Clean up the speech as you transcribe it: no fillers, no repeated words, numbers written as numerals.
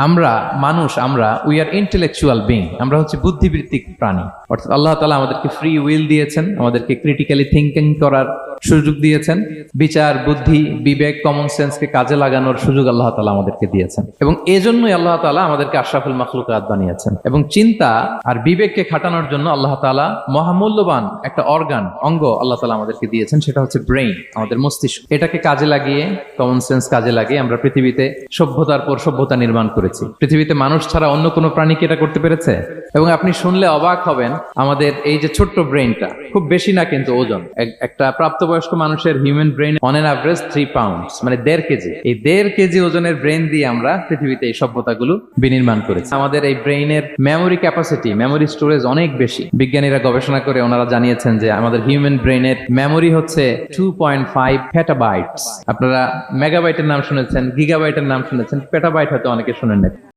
আমরা মানুষ, আমরা উই আর ইন্টেলেকচুয়াল বিং, আমরা হচ্ছে বুদ্ধিবৃত্তিক প্রাণী। অর্থাৎ আল্লাহ তাআলা আমাদেরকে ফ্রি উইল দিয়েছেন, আমাদেরকে ক্রিটিক্যালি থিঙ্কিং করার সুযোগ দিয়েছেন, বিচার, বুদ্ধি, বিবেক, কমন সেন্সকে কাজে লাগানোর সুযোগ আল্লাহ তাআলা আমাদেরকে দিয়েছেন। এবং এজন্যই আল্লাহ তাআলা আমাদেরকে আশরাফুল মাখলুকাত বানিয়েছেন। এবং চিন্তা আর বিবেককে খাটানোর জন্য আল্লাহ তাআলা মহামূল্যবান একটা অঙ্গ আল্লাহ তাআলা আমাদেরকে দিয়েছেন, সেটা হচ্ছে ব্রেইন, আমাদের মস্তিষ্ক। এটাকে কাজে লাগিয়ে, কমন সেন্স কাজে লাগিয়ে আমরা পৃথিবীতে সভ্যতার পর সভ্যতা নির্মাণ করেছি। পৃথিবীতে মানুষ ছাড়া অন্য কোনো প্রাণী কি এটা করতে পেরেছে? এবং আপনি শুনলে অবাক হবেন, আমাদের এই যে ছোট্ট ব্রেইনটা, খুব বেশি না কিন্তু ওজন, একটা প্রাপ্তবয়স্ক মানুষের human brain on an average 3 pounds, মানে 1.5 কেজি। এই 1.5 কেজি ওজনের ব্রেইন দিয়ে আমরা পৃথিবীতে এই সভ্যতাগুলো বিনির্মাণ করেছি। আমাদের এই ব্রেইনের মেমোরি ক্যাপাসিটি, মেমোরি স্টোরেজ অনেক বেশি। বিজ্ঞানীরা গবেষণা করে ওনারা জানিয়েছেন যে আমাদের হিউম্যান ব্রেইনের মেমোরি হচ্ছে 2.5 পেটাবাইটস। আপনারা মেগাবাইটের নাম শুনেছেন, গিগাবাইটের নাম শুনেছেন, পেটাবাইট হয়তো অনেকে শুনেন না।